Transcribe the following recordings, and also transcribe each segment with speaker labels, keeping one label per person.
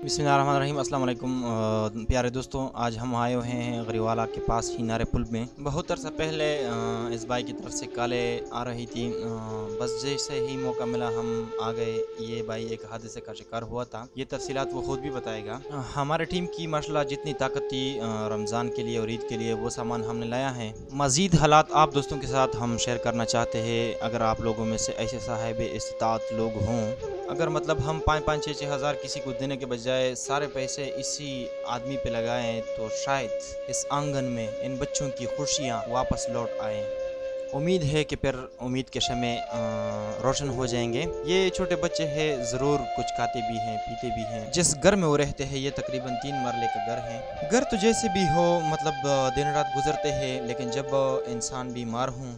Speaker 1: बिस्मिल्लाहिर्रहमानिर्रहीम। अस्सलाम वालेकुम। प्यारे दोस्तों, आज हम आए हुए हैं गरीवाला के पास ही नारे पुल में। बहुत अरसा पहले इस बाइक की तरफ से कॉलें आ रही थी। बस जैसे ही मौका मिला हम आ गए। ये भाई एक हादसे का शिकार हुआ था। ये तफसीलात वो खुद भी बताएगा। हमारे टीम की माशाल्लाह जितनी ताकत थी रमज़ान के लिए और ईद के लिए वो सामान हमने लाया है। मज़ीद हालात आप दोस्तों के साथ हम शेयर करना चाहते हैं। अगर आप लोगों में से ऐसे साहिब इस्तिताअत लोग हों, अगर मतलब हम 5-5, 6-6 हज़ार किसी को देने के बजाय सारे पैसे इसी आदमी पे लगाएं तो शायद इस आंगन में इन बच्चों की खुशियाँ वापस लौट आएँ। उम्मीद है कि फिर उम्मीद के शमे रोशन हो जाएंगे। ये छोटे बच्चे हैं, ज़रूर कुछ खाते भी हैं पीते भी हैं। जिस घर में वो रहते हैं ये तकरीबन 3 मरले का घर है। घर तो जैसे भी हो मतलब दिन रात गुजरते हैं, लेकिन जब इंसान बीमार हो,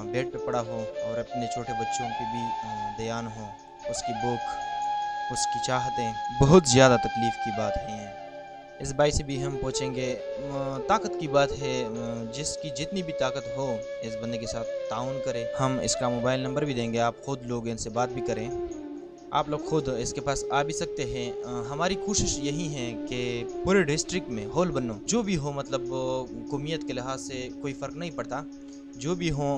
Speaker 1: बेड पे पड़ा हो और अपने छोटे बच्चों पे भी ध्यान हो, उसकी भूख, उसकी चाहतें, बहुत ज़्यादा तकलीफ़ की बात है। इस बाई से भी हम पूछेंगे। ताकत की बात है, जिसकी जितनी भी ताकत हो इस बंदे के साथ ताउन करे। हम इसका मोबाइल नंबर भी देंगे, आप ख़ुद लोग इनसे बात भी करें। आप लोग खुद इसके पास आ भी सकते हैं। हमारी कोशिश यही है कि पूरे डिस्ट्रिक्ट में होल बनो, जो भी हो मतलब कौमियत के लिहाज से कोई फ़र्क नहीं पड़ता, जो भी हो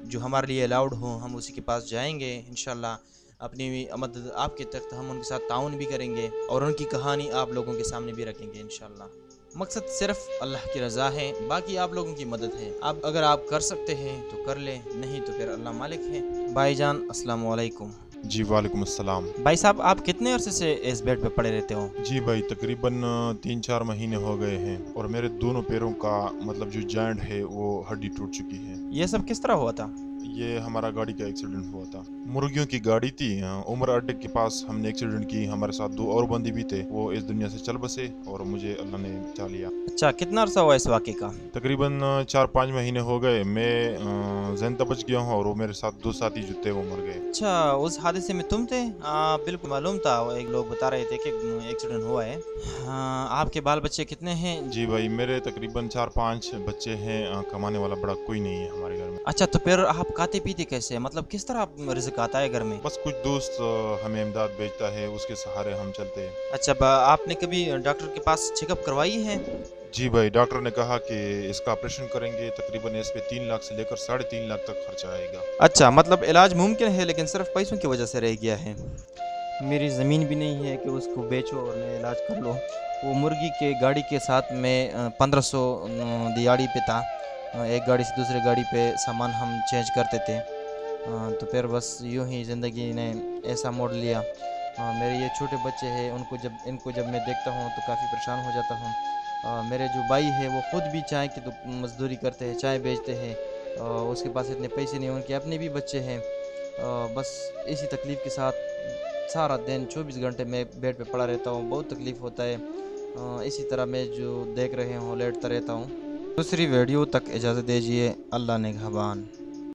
Speaker 1: जो हमारे लिए अलाउड हो हम उसी के पास जाएंगे इंशाल्लाह। अपनी मदद आपके तक हम उनके साथ ताउन भी करेंगे और उनकी कहानी आप लोगों के सामने भी रखेंगे इंशाल्लाह। मकसद सिर्फ अल्लाह की रज़ा है, बाकी आप लोगों की मदद है। आप अगर आप कर सकते हैं तो कर लें, नहीं तो फिर अल्लाह मालिक है। भाईजान अस्सलाम वालेकुम।
Speaker 2: जी वालेकुम अस्सलाम।
Speaker 1: भाई साहब, आप कितने अरसे से इस बेड पे पड़े रहते हो?
Speaker 2: जी भाई, तकरीबन 3-4 महीने हो गए हैं और मेरे दोनों पैरों का मतलब जो जॉइंट है वो हड्डी टूट चुकी है।
Speaker 1: ये सब किस तरह हुआ था?
Speaker 2: ये हमारा गाड़ी का एक्सीडेंट हुआ था। मुर्गियों की गाड़ी थी, उमर अड्डे के पास हमने एक्सीडेंट की। हमारे साथ 2 और बंदे भी थे, वो इस दुनिया से चल बसे और मुझे अल्लाह ने बचा लिया।
Speaker 1: अच्छा, कितना अरसा हुआ इस वाक़े का?
Speaker 2: तकरीबन 4-5 महीने हो गए। मैं ज़िंदा बच गया हूँ और वो मेरे साथ 2 साथी जो थे वो मर गए।
Speaker 1: अच्छा, उस हादसे में तुम थे? बिल्कुल मालूम था, वो एक लोग बता रहे थे कि एक्सीडेंट हुआ है। हाँ, आपके बाल बच्चे कितने हैं?
Speaker 2: जी भाई, मेरे तकरीबन 4-5 बच्चे हैं। कमाने वाला बड़ा कोई नहीं है हमारे घर में।
Speaker 1: अच्छा, तो फिर आप खाते पीते कैसे, मतलब किस तरह रिज़्क आता है घर में?
Speaker 2: बस कुछ दोस्त हमें इमदाद भेजता है, उसके सहारे हम चलते हैं।
Speaker 1: अच्छा, आपने कभी डॉक्टर के पास चेकअप करवाई है?
Speaker 2: जी भाई, डॉक्टर ने कहा कि इसका ऑपरेशन करेंगे, तकरीबन इस पे 3 लाख से लेकर 3.5 लाख तक खर्चा आएगा।
Speaker 1: अच्छा, मतलब इलाज मुमकिन है लेकिन सिर्फ पैसों की वजह से रह गया है। मेरी ज़मीन भी नहीं है कि उसको बेचो और मैं इलाज कर लूँ। वो मुर्गी के गाड़ी के साथ में 1500 दिहाड़ी पे था। एक गाड़ी से दूसरी गाड़ी पे सामान हम चेंज करते थे। तो फिर बस यूँ ही ज़िंदगी ने ऐसा मोड़ लिया। मेरे ये छोटे बच्चे हैं, इनको जब मैं देखता हूँ तो काफ़ी परेशान हो जाता हूँ। मेरे जो भाई है वो ख़ुद भी चाय की तो मज़दूरी करते हैं, चाय बेचते हैं। उसके पास इतने पैसे नहीं, उनके अपने भी बच्चे हैं। बस इसी तकलीफ़ के साथ सारा दिन 24 घंटे मैं बेड पे पड़ा रहता हूँ। बहुत तकलीफ़ होता है। इसी तरह मैं जो देख रहे हो लेटता रहता हूँ। दूसरी वीडियो तक इजाज़त दीजिए। अल्लाह निगहबान।